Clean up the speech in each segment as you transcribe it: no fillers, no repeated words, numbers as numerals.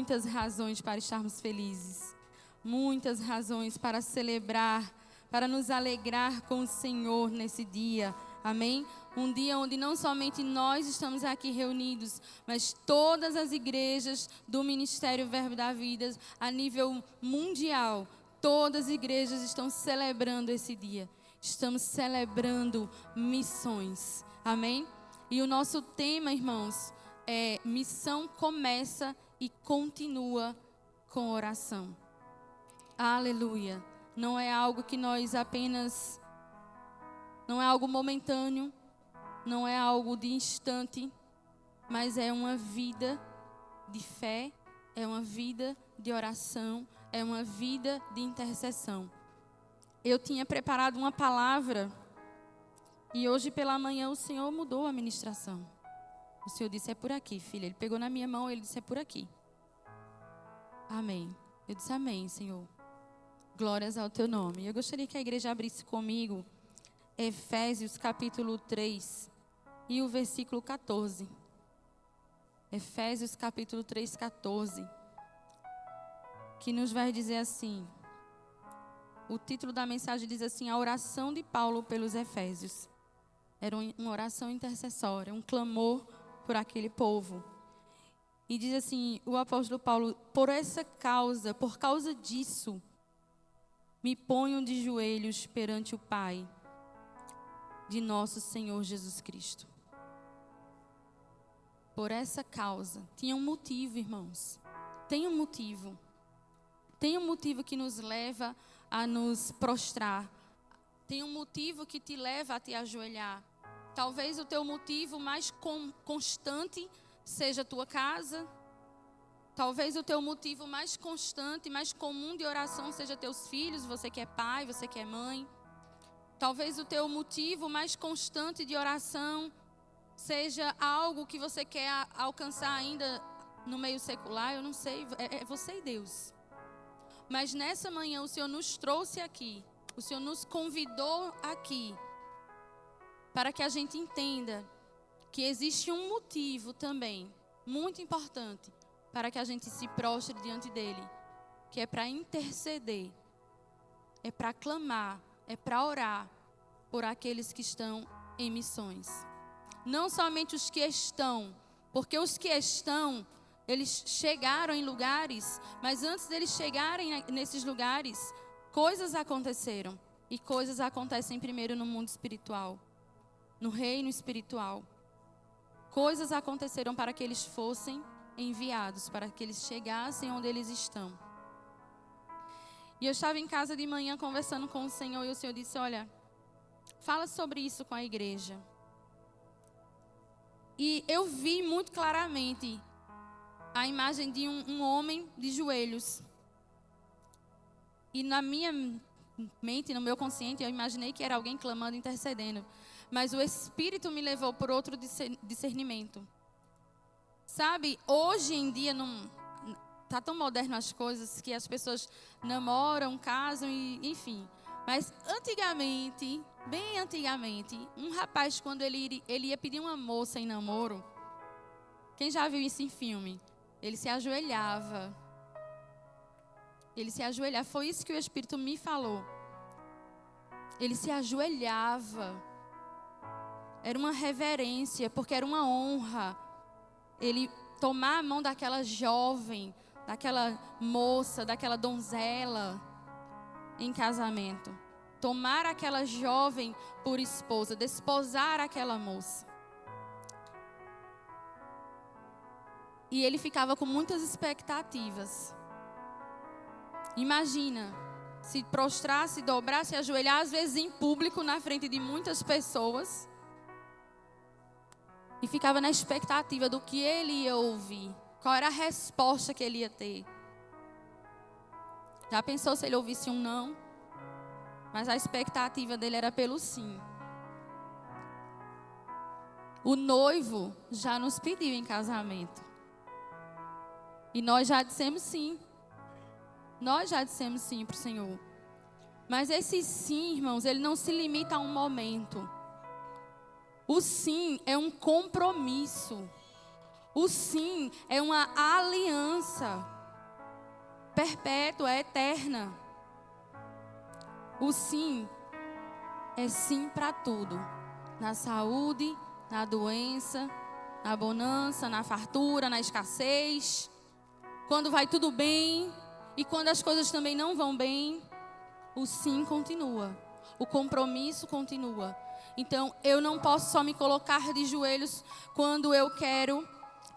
muitas razões para estarmos felizes, muitas razões para celebrar, para nos alegrar com o Senhor nesse dia. Amém? Um dia onde não somente nós estamos aqui reunidos, mas todas as igrejas do Ministério Verbo da Vida, a nível mundial, todas as igrejas estão celebrando esse dia. Estamos celebrando missões. Amém? E o nosso tema, irmãos, é missão começa e continua com oração. Aleluia. Não é algo que nós apenas... Não é algo momentâneo, não é algo de instante, mas é uma vida de fé, é uma vida de oração, é uma vida de intercessão. Eu tinha preparado uma palavra e hoje pela manhã o Senhor mudou a ministração. O Senhor disse, é por aqui, filha. Ele pegou na minha mão e ele disse, é por aqui. Amém. Eu disse, amém, Senhor. Glórias ao teu nome. Eu gostaria que a igreja abrisse comigo Efésios capítulo 3 e o versículo 14. Efésios capítulo 3, 14. Que nos vai dizer assim. O título da mensagem diz assim, a oração de Paulo pelos Efésios. Era uma oração intercessória, um clamor por aquele povo. E diz assim, o apóstolo Paulo, por essa causa, por causa disso, me ponho de joelhos perante o Pai de nosso Senhor Jesus Cristo. Por essa causa. Tinha um motivo, irmãos. Tem um motivo. Tem um motivo que nos leva a nos prostrar. Tem um motivo que te leva a te ajoelhar. Talvez o teu motivo mais constante seja a tua casa. Talvez o teu motivo mais constante, mais comum de oração seja teus filhos, você que é pai, você que é mãe. Talvez o teu motivo mais constante de oração seja algo que você quer alcançar ainda no meio secular. Eu não sei, é você e Deus. Mas nessa manhã o Senhor nos trouxe aqui, o Senhor nos convidou aqui, para que a gente entenda que existe um motivo também, muito importante, para que a gente se prostre diante dEle, que é para interceder, é para clamar, é para orar por aqueles que estão em missões. Não somente os que estão, porque os que estão, eles chegaram em lugares, mas antes deles chegarem nesses lugares, coisas aconteceram. E coisas acontecem primeiro no mundo espiritual, no reino espiritual. Coisas aconteceram para que eles fossem enviados, para que eles chegassem onde eles estão. E eu estava em casa de manhã conversando com o Senhor, e o Senhor disse, olha, fala sobre isso com a igreja. E eu vi muito claramente a imagem de um homem de joelhos. E na minha mente, no meu consciente, eu imaginei que era alguém clamando, intercedendo. Mas o Espírito me levou por outro discernimento. Sabe, hoje em dia não tá tão moderno as coisas que as pessoas namoram, casam e enfim. Mas antigamente, bem antigamente, um rapaz quando ele ia pedir uma moça em namoro, quem já viu isso em filme? Ele se ajoelhava. Ele se ajoelhava. Foi isso que o Espírito me falou. Ele se ajoelhava. Era uma reverência, porque era uma honra. Ele tomar a mão daquela jovem, daquela moça, daquela donzela em casamento. Tomar aquela jovem por esposa, desposar aquela moça. E ele ficava com muitas expectativas. Imagina, se prostrar, se dobrar, se ajoelhar, às vezes em público, na frente de muitas pessoas. E ficava na expectativa do que ele ia ouvir. Qual era a resposta que ele ia ter. Já pensou se ele ouvisse um não? Mas a expectativa dele era pelo sim. O noivo já nos pediu em casamento. E nós já dissemos sim. Nós já dissemos sim para o Senhor. Mas esse sim, irmãos, ele não se limita a um momento. O sim é um compromisso. O sim é uma aliança perpétua, eterna. O sim é sim para tudo. Na saúde, na doença, na bonança, na fartura, na escassez. Quando vai tudo bem e quando as coisas também não vão bem, o sim continua. O compromisso continua. Então, eu não posso só me colocar de joelhos quando eu quero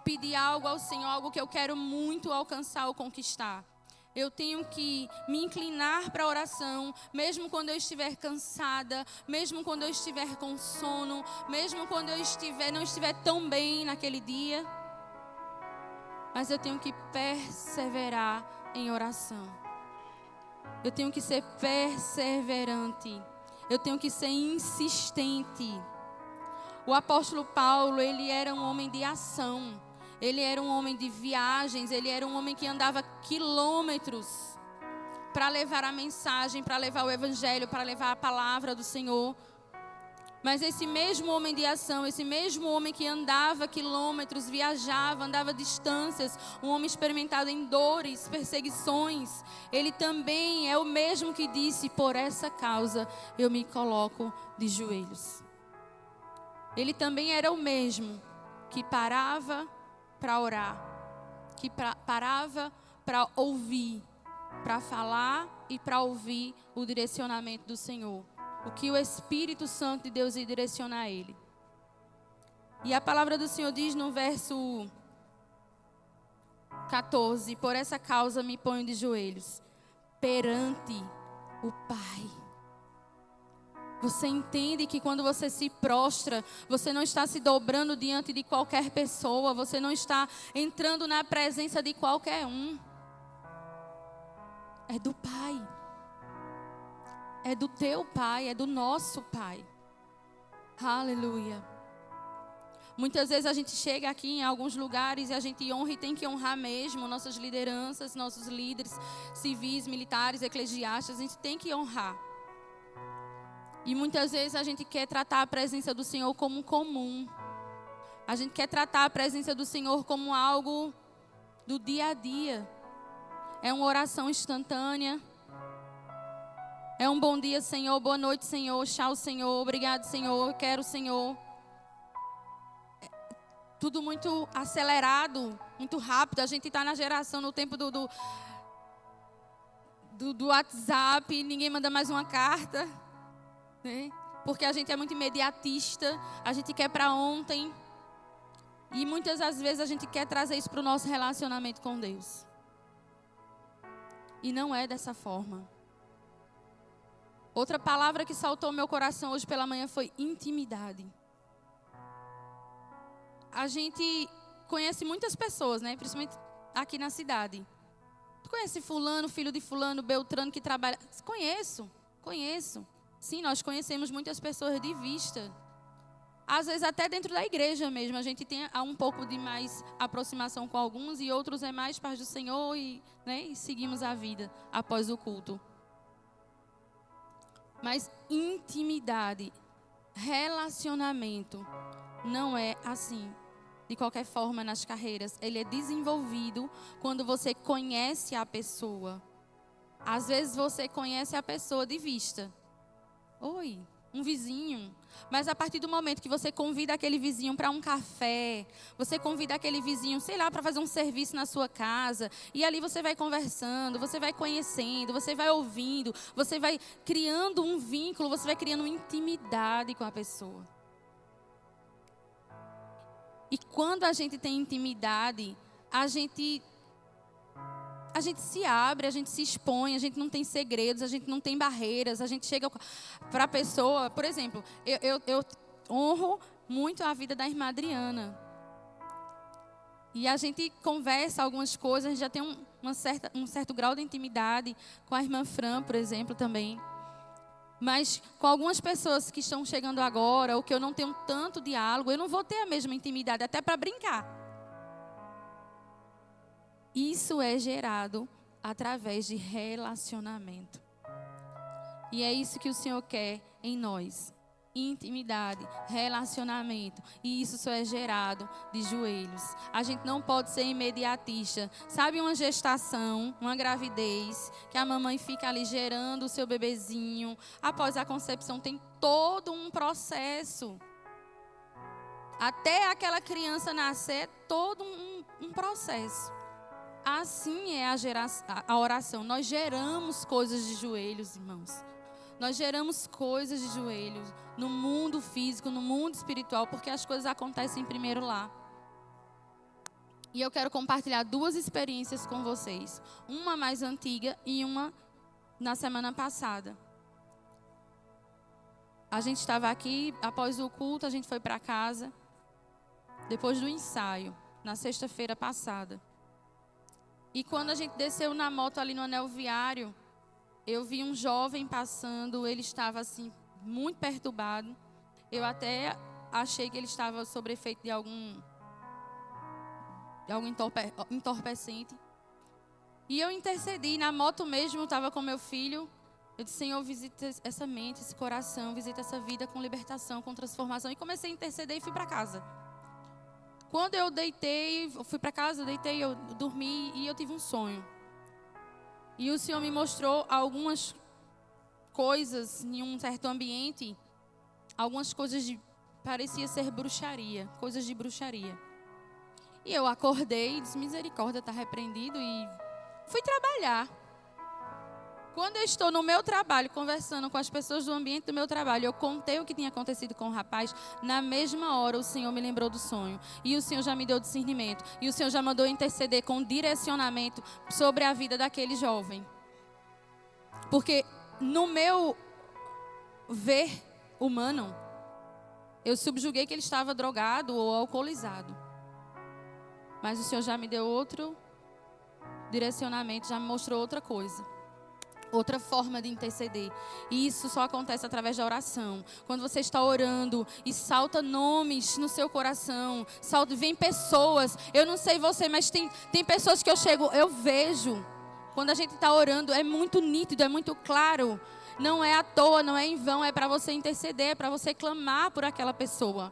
pedir algo ao Senhor, algo que eu quero muito alcançar ou conquistar. Eu tenho que me inclinar para a oração, mesmo quando eu estiver cansada, mesmo quando eu estiver com sono, mesmo quando eu não estiver tão bem naquele dia. Mas eu tenho que perseverar em oração. Eu tenho que ser perseverante. Eu tenho que ser insistente. O apóstolo Paulo, ele era um homem de ação. Ele era um homem de viagens. Ele era um homem que andava quilômetros para levar a mensagem, para levar o evangelho, para levar a palavra do Senhor. Mas esse mesmo homem de ação, esse mesmo homem que andava quilômetros, viajava, andava distâncias, um homem experimentado em dores, perseguições, ele também é o mesmo que disse: por essa causa eu me coloco de joelhos. Ele também era o mesmo que parava para orar, que parava para ouvir, para falar e para ouvir o direcionamento do Senhor. O que o Espírito Santo de Deus ia direcionar a ele. E a palavra do Senhor diz no verso 14: por essa causa me ponho de joelhos perante o Pai. Você entende que quando você se prostra, você não está se dobrando diante de qualquer pessoa, você não está entrando na presença de qualquer um. É do Pai. É do teu Pai, é do nosso Pai. Aleluia. Muitas vezes a gente chega aqui em alguns lugares e a gente honra e tem que honrar mesmo nossas lideranças, nossos líderes civis, militares, eclesiásticos. A gente tem que honrar. E muitas vezes a gente quer tratar a presença do Senhor como comum. A gente quer tratar a presença do Senhor como algo do dia a dia. É uma oração instantânea. É um bom dia, Senhor, boa noite, Senhor, tchau, Senhor, obrigado, Senhor, quero, Senhor. É tudo muito acelerado, muito rápido. A gente está na geração, no tempo do WhatsApp, ninguém manda mais uma carta, né? Porque a gente é muito imediatista, a gente quer para ontem. E muitas das vezes a gente quer trazer isso para o nosso relacionamento com Deus. E não é dessa forma. Outra palavra que saltou ao meu coração hoje pela manhã foi intimidade. A gente conhece muitas pessoas, né? Principalmente aqui na cidade. Tu conhece fulano, filho de fulano, Beltrano que trabalha? Conheço. Sim, nós conhecemos muitas pessoas de vista. Às vezes até dentro da igreja mesmo. A gente tem um pouco de mais aproximação com alguns e outros é mais paz do Senhor e seguimos a vida após o culto. Mas intimidade, relacionamento, não é assim. De qualquer forma, nas carreiras, ele é desenvolvido quando você conhece a pessoa. Às vezes você conhece a pessoa de vista. Oi, um vizinho. Mas a partir do momento que você convida aquele vizinho para um café, você convida aquele vizinho, sei lá, para fazer um serviço na sua casa, e ali você vai conversando, você vai conhecendo, você vai ouvindo, você vai criando um vínculo, você vai criando intimidade com a pessoa. E quando a gente tem intimidade, a gente se abre, a gente se expõe, a gente não tem segredos, a gente não tem barreiras, a gente chega para a pessoa. Por exemplo, eu honro muito a vida da irmã Adriana. E a gente conversa algumas coisas, a gente já tem um certo grau de intimidade com a irmã Fran, por exemplo, também. Mas com algumas pessoas que estão chegando agora, ou que eu não tenho tanto diálogo, eu não vou ter a mesma intimidade, até para brincar. Isso é gerado através de relacionamento. E é isso que o Senhor quer em nós. intimidade, relacionamento. E isso só é gerado de joelhos. A gente não pode ser imediatista. Sabe uma gestação, uma gravidez, que a mamãe fica ali gerando o seu bebezinho. Após a concepção tem todo um processo. Até aquela criança nascer, todo um processo. Assim é a oração. Nós geramos coisas de joelhos, irmãos. Nós geramos coisas de joelhos no mundo físico, no mundo espiritual, porque as coisas acontecem primeiro lá. E eu quero compartilhar 2 experiências com vocês. Uma mais antiga e uma na semana passada. A gente estava aqui, após o culto, a gente foi para casa, depois do ensaio, na sexta-feira passada. E quando a gente desceu na moto ali no anel viário, eu vi um jovem passando, ele estava assim, muito perturbado. Eu até achei que ele estava sob efeito de algum entorpecente. E eu intercedi, na moto mesmo, eu estava com meu filho. Eu disse, Senhor, visita essa mente, esse coração, visita essa vida com libertação, com transformação. E comecei a interceder e fui para casa. Quando eu deitei, eu fui para casa, eu deitei, eu dormi e eu tive um sonho. E o Senhor me mostrou algumas coisas em um certo ambiente, algumas coisas parecia ser bruxaria, coisas de bruxaria. E eu acordei e disse, misericórdia, está repreendido, e fui trabalhar. Quando eu estou no meu trabalho, conversando com as pessoas do ambiente do meu trabalho, eu contei o que tinha acontecido com o rapaz. Na mesma hora, o Senhor me lembrou do sonho. E o Senhor já me deu discernimento. E o Senhor já mandou interceder com direcionamento sobre a vida daquele jovem. Porque no meu ver humano, eu subjuguei que ele estava drogado ou alcoolizado. Mas o Senhor já me deu outro direcionamento, já me mostrou outra coisa. Outra forma de interceder. E isso só acontece através da oração. Quando você está orando e salta nomes no seu coração, vem pessoas. Eu não sei você, mas tem pessoas que eu vejo. Quando a gente está orando, é muito nítido, é muito claro. Não é à toa, não é em vão, é para você interceder, é para você clamar por aquela pessoa.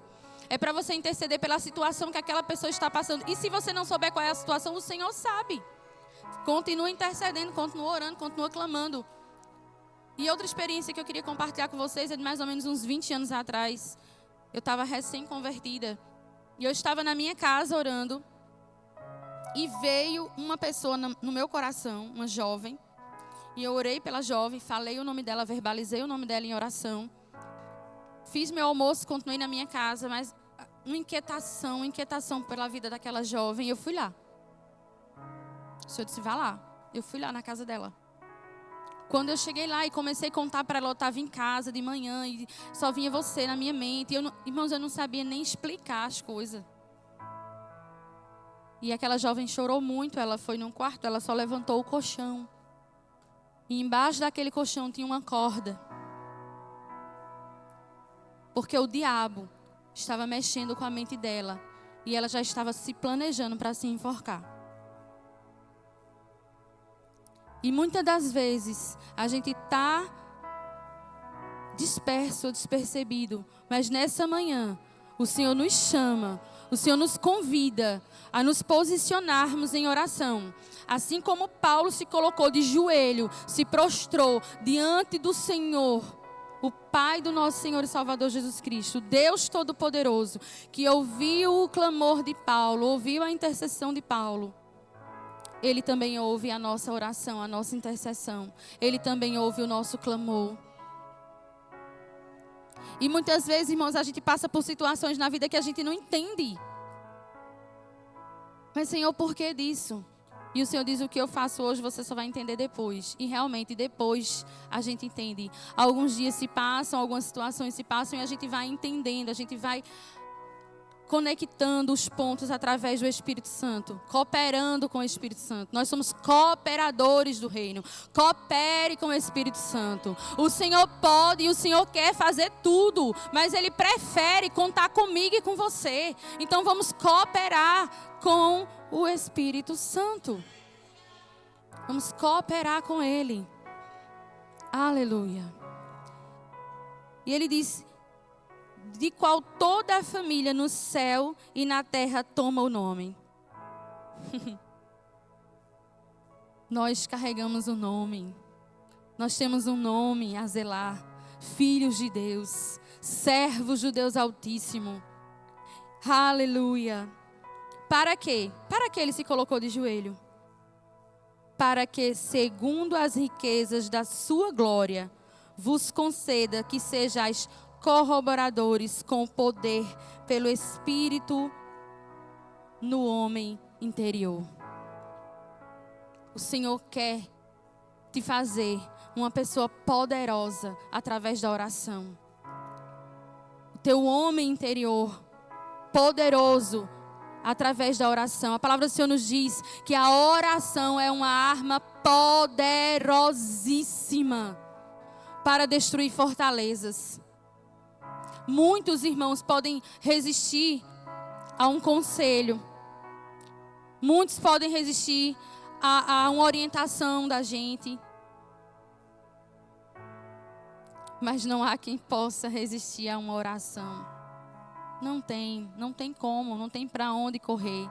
É para você interceder pela situação que aquela pessoa está passando. E se você não souber qual é a situação, o Senhor sabe. Continua intercedendo, continua orando, continua clamando. E outra experiência que eu queria compartilhar com vocês é de mais ou menos uns 20 anos atrás. Eu estava recém-convertida. E eu estava na minha casa orando. E veio uma pessoa no meu coração, uma jovem. E eu orei pela jovem, falei o nome dela, verbalizei o nome dela em oração. Fiz meu almoço, continuei na minha casa, mas uma inquietação pela vida daquela jovem. Eu fui lá. O Senhor disse, vá lá. Eu fui lá na casa dela. Quando eu cheguei lá e comecei a contar para ela, eu estava em casa de manhã e só vinha você na minha mente. Irmãos, eu não sabia nem explicar as coisas. E aquela jovem chorou muito. Ela foi num quarto, ela só levantou o colchão. E embaixo daquele colchão tinha uma corda. Porque o diabo estava mexendo com a mente dela. E ela já estava se planejando para se enforcar. E muitas das vezes a gente está disperso ou despercebido. Mas nessa manhã o Senhor nos chama, o Senhor nos convida a nos posicionarmos em oração. Assim como Paulo se colocou de joelho, se prostrou diante do Senhor, o Pai do nosso Senhor e Salvador Jesus Cristo, Deus Todo-Poderoso, que ouviu o clamor de Paulo, ouviu a intercessão de Paulo. Ele também ouve a nossa oração, a nossa intercessão. Ele também ouve o nosso clamor. E muitas vezes, irmãos, a gente passa por situações na vida que a gente não entende. Mas, Senhor, por que disso? E o Senhor diz, o que eu faço hoje, você só vai entender depois. E realmente, depois a gente entende. Alguns dias se passam, algumas situações se passam e a gente vai entendendo, a gente vai conectando os pontos através do Espírito Santo, cooperando com o Espírito Santo. Nós somos cooperadores do reino. Coopere com o Espírito Santo. O Senhor pode e o Senhor quer fazer tudo, mas Ele prefere contar comigo e com você. Então vamos cooperar com o Espírito Santo. Vamos cooperar com Ele. Aleluia. E Ele diz, de qual toda a família no céu e na terra toma o nome. Nós carregamos um nome. Nós temos um nome a zelar. Filhos de Deus. Servos do Deus Altíssimo. Aleluia. Para quê? Para que ele se colocou de joelho? Para que, segundo as riquezas da sua glória, vos conceda que sejais corroboradores com o poder pelo Espírito no homem interior. O Senhor quer te fazer uma pessoa poderosa através da oração. O teu homem interior poderoso através da oração. A palavra do Senhor nos diz que a oração é uma arma poderosíssima para destruir fortalezas. Muitos irmãos podem resistir a um conselho. Muitos podem resistir a uma orientação da gente. Mas não há quem possa resistir a uma oração. Não tem como, não tem para onde correr.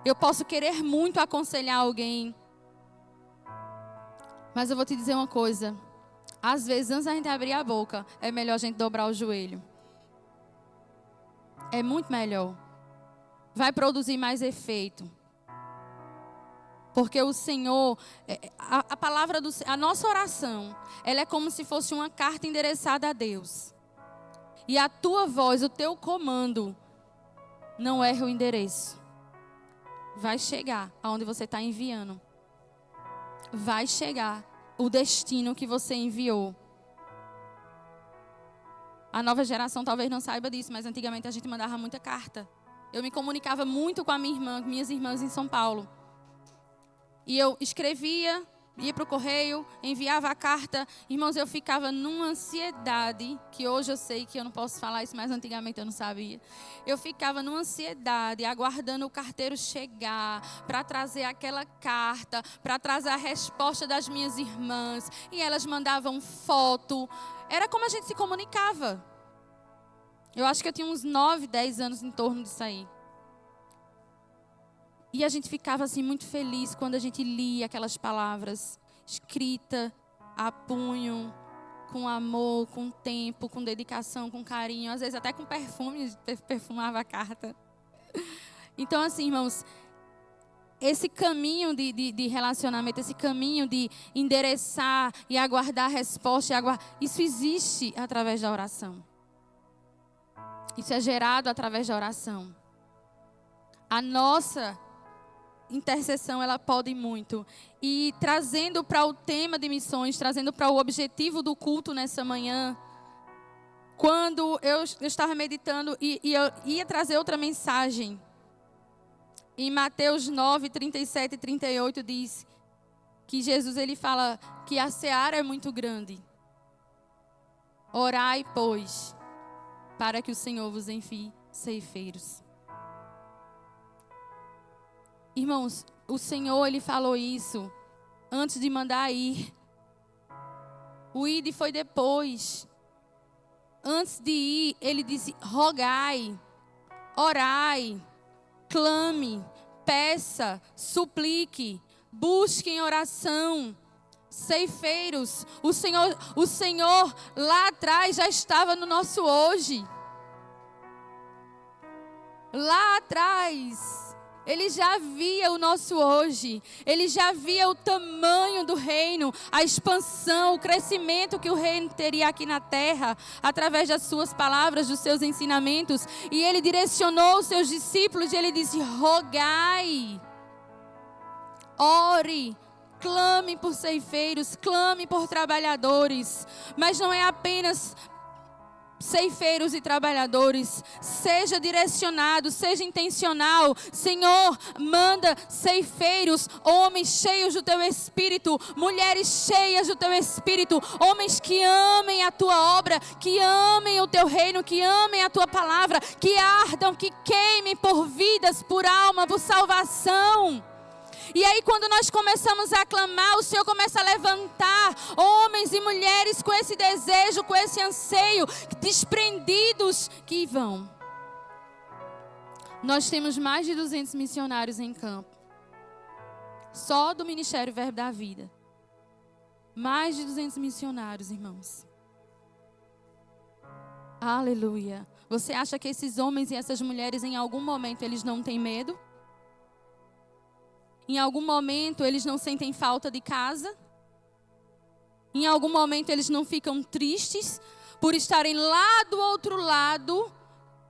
Eu posso querer muito aconselhar alguém, mas eu vou te dizer uma coisa. Às vezes, antes da gente abrir a boca, é melhor a gente dobrar o joelho. É muito melhor. Vai produzir mais efeito. Porque o Senhor, a palavra a nossa oração, ela é como se fosse uma carta endereçada a Deus. E a tua voz, o teu comando, não erra o endereço. Vai chegar aonde você está enviando. Vai chegar o destino que você enviou. A nova geração talvez não saiba disso, mas antigamente a gente mandava muita carta. Eu me comunicava muito com minhas irmãs em São Paulo. E eu escrevia, ia para o correio, enviava a carta. Irmãos, eu ficava numa ansiedade, que hoje eu sei que eu não posso falar isso, mas antigamente eu não sabia. Eu ficava numa ansiedade, aguardando o carteiro chegar, para trazer aquela carta, para trazer a resposta das minhas irmãs. E elas mandavam foto. Era como a gente se comunicava. Eu acho que eu tinha uns 9, 10 anos em torno disso aí. E a gente ficava assim muito feliz quando a gente lia aquelas palavras escritas a punho, com amor, com tempo, com dedicação, com carinho. Às vezes até com perfume, perfumava a carta. Então assim, irmãos, esse caminho de relacionamento, esse caminho de endereçar e aguardar a resposta, isso existe através da oração. Isso é gerado através da oração. A nossa intercessão, ela pode muito. E trazendo para o tema de missões, trazendo para o objetivo do culto nessa manhã, quando eu estava meditando e eu ia trazer outra mensagem, em Mateus 9, 37 e 38 diz que Jesus ele fala que a seara é muito grande. Orai, pois, para que o Senhor vos envie ceifeiros. Irmãos, o Senhor, Ele falou isso antes de mandar ir. O ide foi depois. Antes de ir, Ele disse, rogai, orai, clame, peça, suplique, busque em oração. Ceifeiros, o Senhor lá atrás já estava no nosso hoje. Lá atrás, Ele já via o nosso hoje. Ele já via o tamanho do reino, a expansão, o crescimento que o reino teria aqui na terra, através das suas palavras, dos seus ensinamentos. E Ele direcionou os seus discípulos e Ele disse, rogai, ore, clame por ceifeiros, clame por trabalhadores. Mas não é apenas ceifeiros e trabalhadores. Seja direcionado, seja intencional. Senhor, manda ceifeiros, homens cheios do teu Espírito, mulheres cheias do teu Espírito, homens que amem a tua obra, que amem o teu reino, que amem a tua palavra, que ardam, que queimem por vidas, por alma, por salvação. E aí quando nós começamos a clamar, o Senhor começa a levantar homens e mulheres com esse desejo, com esse anseio, desprendidos que vão. Nós temos mais de 200 missionários em campo. Só do Ministério Verbo da Vida. Mais de 200 missionários, irmãos. Aleluia. Você acha que esses homens e essas mulheres, em algum momento, eles não têm medo? Em algum momento, eles não sentem falta de casa? Em algum momento, eles não ficam tristes por estarem lá do outro lado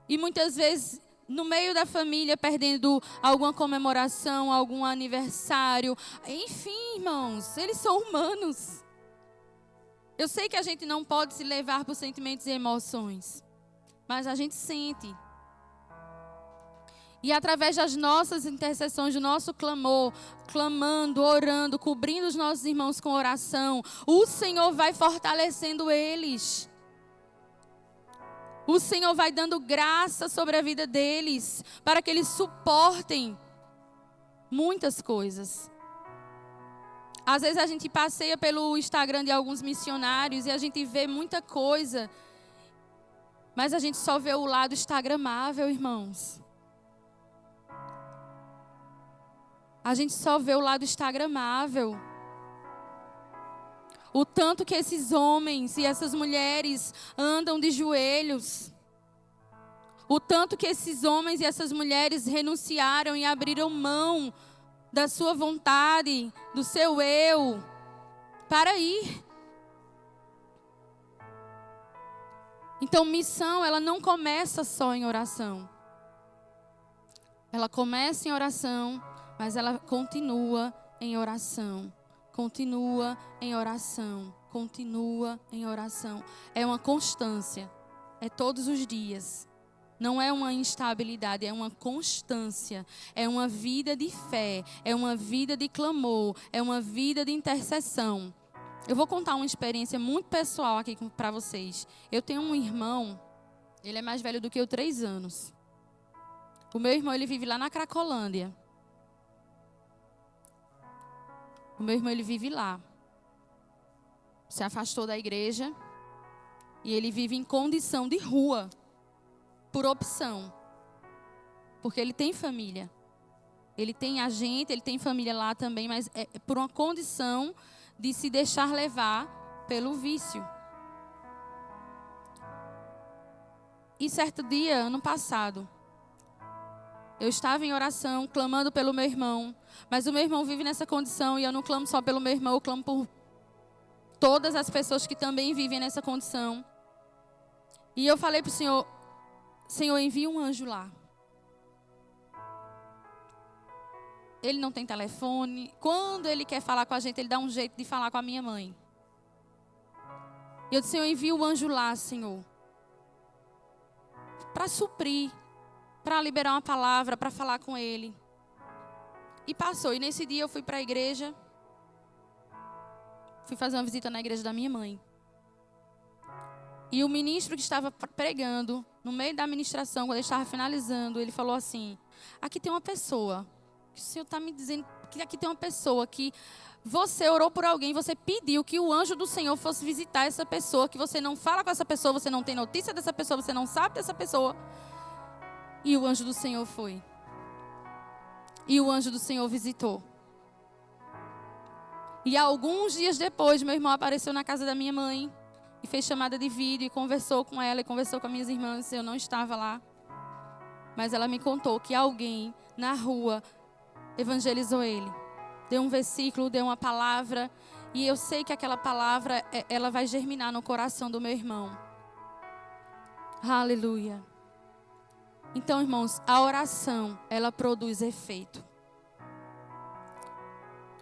e muitas vezes no meio da família, perdendo alguma comemoração, algum aniversário. Enfim, irmãos, eles são humanos. Eu sei que a gente não pode se levar por sentimentos e emoções, mas a gente sente. E através das nossas intercessões, do nosso clamor, clamando, orando, cobrindo os nossos irmãos com oração, o Senhor vai fortalecendo eles. O Senhor vai dando graça sobre a vida deles, para que eles suportem muitas coisas. Às vezes a gente passeia pelo Instagram de alguns missionários e a gente vê muita coisa, mas a gente só vê o lado instagramável, irmãos. A gente só vê o lado instagramável. O tanto que esses homens e essas mulheres andam de joelhos. O tanto que esses homens e essas mulheres renunciaram e abriram mão da sua vontade, do seu eu, para ir. Então, missão, ela não começa só em oração. Ela começa em oração, mas ela continua em oração. Continua em oração, continua em oração. É uma constância, é todos os dias. Não é uma instabilidade, é uma constância. É uma vida de fé, é uma vida de clamor, é uma vida de intercessão. Eu vou contar uma experiência muito pessoal aqui para vocês. Eu tenho um irmão, ele é mais velho do que eu 3 anos. O meu irmão, ele vive lá na Cracolândia. O meu irmão, ele vive lá. Se afastou da igreja. E ele vive em condição de rua. Por opção. Porque ele tem família. Ele tem ele tem família lá também. Mas é por uma condição de se deixar levar pelo vício. E certo dia, ano passado, eu estava em oração, clamando pelo meu irmão. Mas o meu irmão vive nessa condição e eu não clamo só pelo meu irmão, eu clamo por todas as pessoas que também vivem nessa condição. E eu falei para o Senhor, Senhor, envia um anjo lá. Ele não tem telefone. Quando ele quer falar com a gente, ele dá um jeito de falar com a minha mãe. E eu disse, Senhor, envia o anjo lá, Senhor. Para suprir. Para liberar uma palavra, para falar com ele. E passou. E nesse dia eu fui para a igreja. Fui fazer uma visita na igreja da minha mãe. E o ministro que estava pregando, no meio da ministração, quando ele estava finalizando, ele falou assim, aqui tem uma pessoa. O Senhor está me dizendo que aqui tem uma pessoa que você orou por alguém, você pediu que o anjo do Senhor fosse visitar essa pessoa, que você não fala com essa pessoa, você não tem notícia dessa pessoa, você não sabe dessa pessoa. E o anjo do Senhor foi. E o anjo do Senhor visitou. E alguns dias depois, meu irmão apareceu na casa da minha mãe. E fez chamada de vídeo e conversou com ela e conversou com as minhas irmãs. Eu não estava lá. Mas ela me contou que alguém na rua evangelizou ele. Deu um versículo, deu uma palavra. E eu sei que aquela palavra, ela vai germinar no coração do meu irmão. Aleluia. Então, irmãos, a oração, ela produz efeito.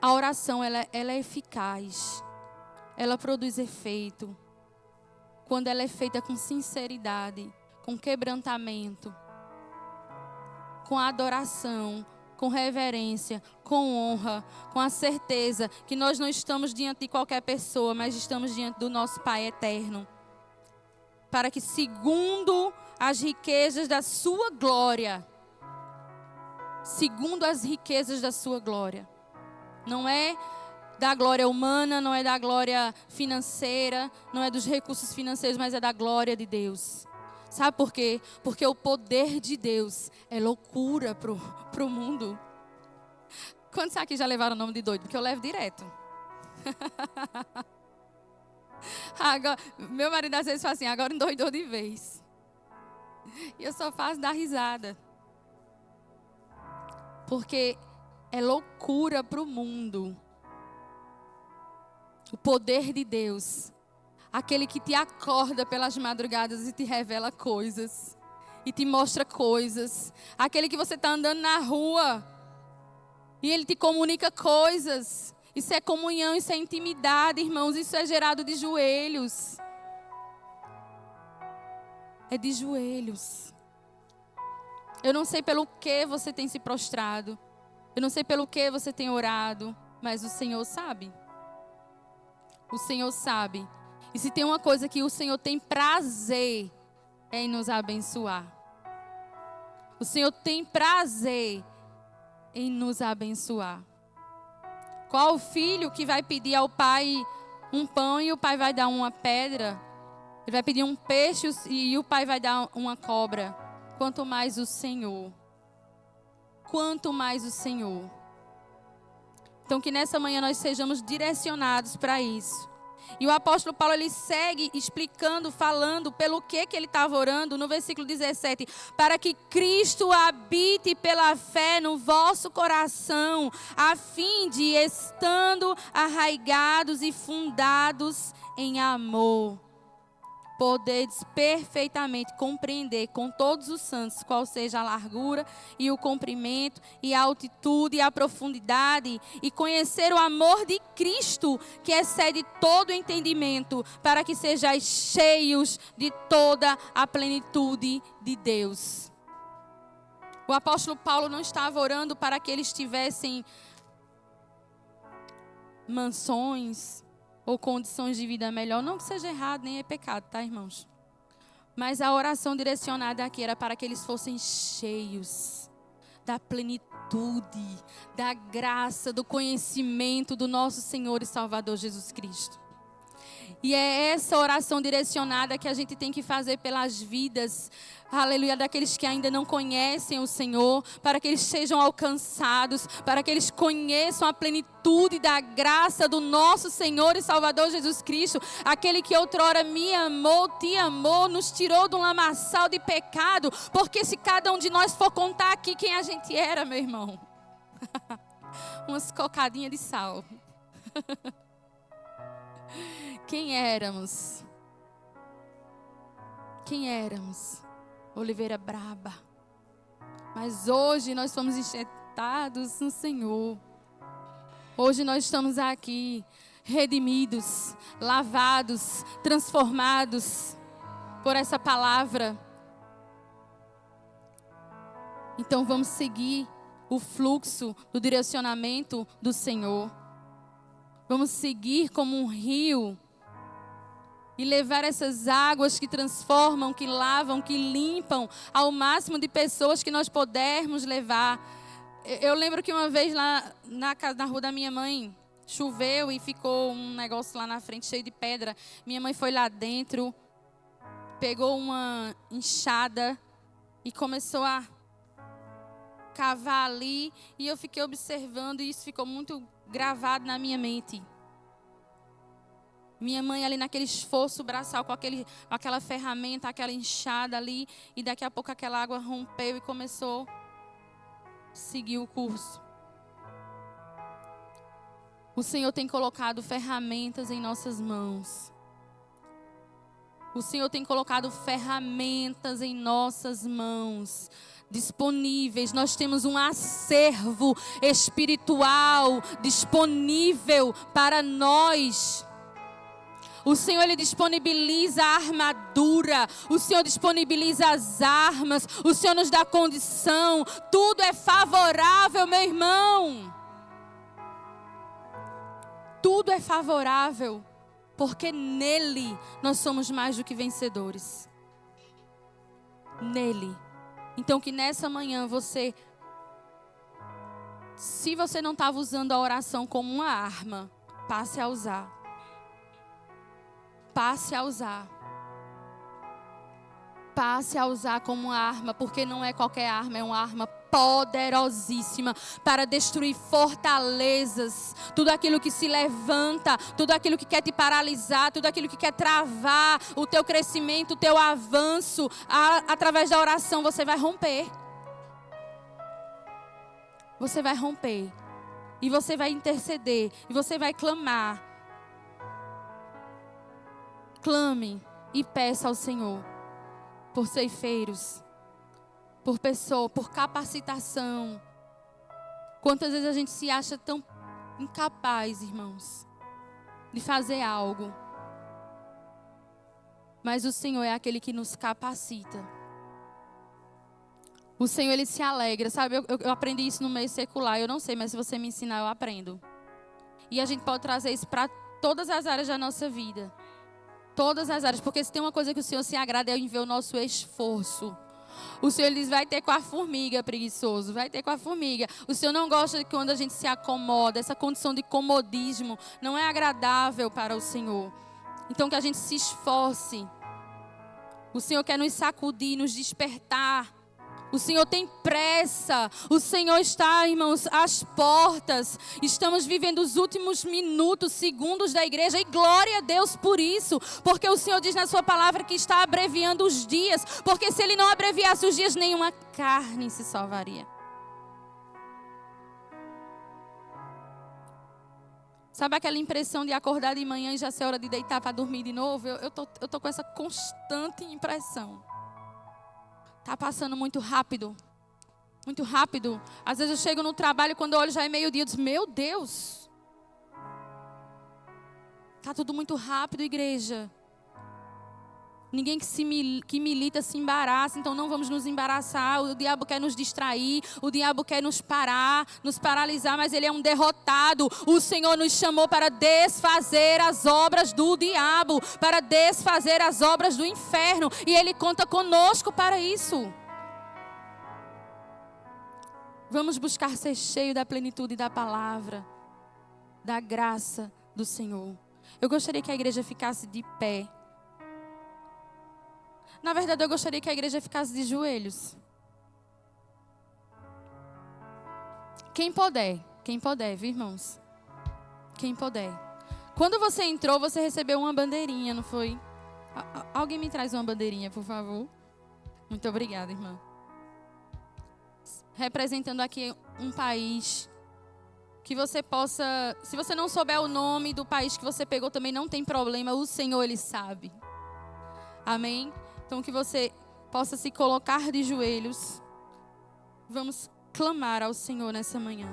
A oração, ela é eficaz. Ela produz efeito. Quando ela é feita com sinceridade, com quebrantamento, com adoração, com reverência, com honra, com a certeza que nós não estamos diante de qualquer pessoa, mas estamos diante do nosso Pai eterno. Para que, segundo as riquezas da sua glória, segundo as riquezas da sua glória, Não é da glória humana, não é da glória financeira, não é dos recursos financeiros, mas é da glória de Deus. Sabe por quê? Porque o poder de Deus é loucura pro mundo. Quantos aqui já levaram o nome de doido? Porque eu levo direto. Agora, meu marido às vezes fala assim, agora endoidou de vez. E eu só faço dar risada. Porque é loucura para o mundo. O poder de Deus. Aquele que te acorda pelas madrugadas e te revela coisas. E te mostra coisas. Aquele que você está andando na rua. E ele te comunica coisas. Isso é comunhão, isso é intimidade, irmãos. Isso é gerado de joelhos. É de joelhos. Eu não sei pelo que você tem se prostrado. Eu não sei pelo que você tem orado. Mas o Senhor sabe. O Senhor sabe. E se tem uma coisa que o Senhor tem prazer, é em nos abençoar. O Senhor tem prazer em nos abençoar. Qual o filho que vai pedir ao pai um pão e o pai vai dar uma pedra? Ele vai pedir um peixe e o pai vai dar uma cobra. Quanto mais o Senhor. Quanto mais o Senhor. Então que nessa manhã nós sejamos direcionados para isso. E o apóstolo Paulo, ele segue explicando, falando pelo que ele estava orando no versículo 17. Para que Cristo habite pela fé no vosso coração, a fim de, estando arraigados e fundados em amor, podeis perfeitamente compreender com todos os santos qual seja a largura e o comprimento e a altitude e a profundidade, e conhecer o amor de Cristo, que excede todo entendimento, para que sejais cheios de toda a plenitude de Deus. O apóstolo Paulo não estava orando para que eles tivessem mansões ou condições de vida melhor. Não que seja errado, nem é pecado, tá, irmãos? Mas a oração direcionada aqui era para que eles fossem cheios da plenitude, da graça, do conhecimento do nosso Senhor e Salvador Jesus Cristo. E é essa oração direcionada que a gente tem que fazer pelas vidas, aleluia, daqueles que ainda não conhecem o Senhor, para que eles sejam alcançados, para que eles conheçam a plenitude da graça do nosso Senhor e Salvador Jesus Cristo, aquele que outrora me amou, te amou, nos tirou de um lamaçal de pecado, porque se cada um de nós for contar aqui quem a gente era, meu irmão, umas cocadinhas de sal. Quem éramos? Quem éramos? Oliveira braba. Mas hoje nós fomos enxertados no Senhor. Hoje nós estamos aqui, redimidos, lavados, transformados por essa palavra. Então vamos seguir o fluxo do direcionamento do Senhor. Vamos seguir como um rio e levar essas águas que transformam, que lavam, que limpam ao máximo de pessoas que nós pudermos levar. Eu lembro que uma vez lá na rua da minha mãe, choveu e ficou um negócio lá na frente cheio de pedra. Minha mãe foi lá dentro, pegou uma enxada e começou a cavar ali. E eu fiquei observando e isso ficou muito gravado na minha mente. Minha mãe ali naquele esforço braçal com aquela ferramenta, aquela enxada ali. E daqui a pouco aquela água rompeu e começou a seguir o curso. O Senhor tem colocado ferramentas em nossas mãos. O Senhor tem colocado ferramentas em nossas mãos, disponíveis. Nós temos um acervo espiritual disponível para nós. O Senhor, Ele disponibiliza a armadura. O Senhor disponibiliza as armas. O Senhor nos dá condição. Tudo é favorável, meu irmão. Tudo é favorável. Porque nele nós somos mais do que vencedores. Nele. Então que nessa manhã você Se você não estava usando a oração como uma arma, passe a usar. Passe a usar. Passe a usar como uma arma, porque não é qualquer arma, é uma arma poderosíssima para destruir fortalezas, tudo aquilo que se levanta, tudo aquilo que quer te paralisar, tudo aquilo que quer travar o teu crescimento, o teu avanço. Através da oração você vai romper. Você vai romper. E você vai interceder. E você vai clamar. Clame e peça ao Senhor por ceifeiros, por pessoa, por capacitação. Quantas vezes a gente se acha tão incapaz, irmãos, de fazer algo. Mas o Senhor é aquele que nos capacita. O Senhor, Ele se alegra, sabe? Eu aprendi isso no meio secular, eu não sei, mas se você me ensinar, eu aprendo. E a gente pode trazer isso para todas as áreas da nossa vida. Todas as áreas, porque se tem uma coisa que o Senhor se agrada é em ver o nosso esforço. O Senhor diz, vai ter com a formiga, preguiçoso, vai ter com a formiga. O Senhor não gosta de quando a gente se acomoda, essa condição de comodismo não é agradável para o Senhor. Então que a gente se esforce. O Senhor quer nos sacudir, nos despertar. O Senhor tem pressa. O Senhor está, irmãos, às portas. Estamos vivendo os últimos minutos, segundos da igreja. E glória a Deus por isso. Porque o Senhor diz na sua palavra que está abreviando os dias. Porque se Ele não abreviasse os dias, nenhuma carne se salvaria. Sabe aquela impressão de acordar de manhã e já ser hora de deitar para dormir de novo? Eu tô com essa constante impressão. Está passando muito rápido. Muito rápido. Às vezes eu chego no trabalho, quando eu olho já é meio-dia, eu digo, meu Deus. Está tudo muito rápido, igreja. Ninguém que milita se embaraça, então não vamos nos embaraçar. O diabo quer nos distrair, o diabo quer nos parar, nos paralisar, mas ele é um derrotado. O Senhor nos chamou para desfazer as obras do diabo, para desfazer as obras do inferno, e Ele conta conosco para isso. Vamos buscar ser cheio da plenitude da palavra, da graça do Senhor. Eu gostaria que a igreja ficasse de pé. Na verdade, eu gostaria que a igreja ficasse de joelhos. Quem puder, viu, irmãos? Quem puder. Quando você entrou, você recebeu uma bandeirinha, não foi? Alguém me traz uma bandeirinha, por favor. Muito obrigada, irmã. Representando aqui um país que você possa... Se você não souber o nome do país que você pegou, também não tem problema. O Senhor, Ele sabe. Amém? Então que você possa se colocar de joelhos. Vamos clamar ao Senhor nessa manhã.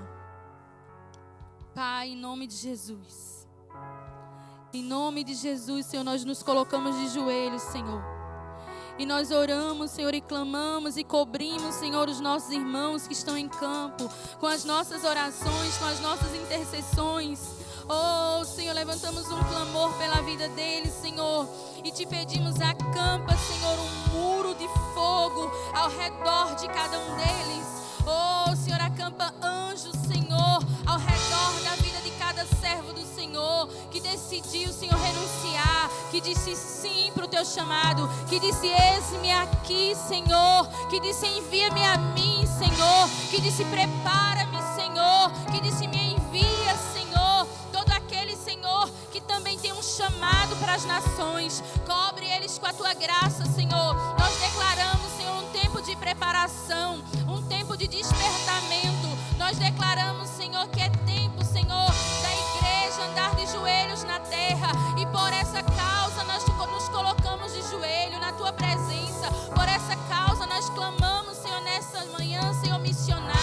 Pai, em nome de Jesus. Em nome de Jesus, Senhor, nós nos colocamos de joelhos, Senhor. E nós oramos, Senhor, e clamamos e cobrimos, Senhor, os nossos irmãos que estão em campo, com as nossas orações, com as nossas intercessões. Oh, Senhor, levantamos um clamor pela vida deles, Senhor. E te pedimos, acampa, Senhor, um muro de fogo ao redor de cada um deles. Oh, Senhor, acampa anjos, Senhor, ao redor da vida de cada servo do Senhor, que decidiu, Senhor, renunciar, que disse sim para o teu chamado, que disse, eis-me aqui, Senhor, que disse, envia-me a mim, Senhor, que disse, prepara-me, Senhor, que disse, me envia, Senhor. Todo aquele, Senhor, que também tem um chamado para as nações, cobre eles com a tua graça, Senhor. Nós declaramos, Senhor, um tempo de preparação, um tempo de despertamento. Nós declaramos, Senhor, que é tempo, Senhor, da igreja andar de joelhos na terra. E por essa causa nós nos colocamos de joelho na tua presença. Por essa causa nós clamamos, Senhor, nessa manhã, Senhor, missionário.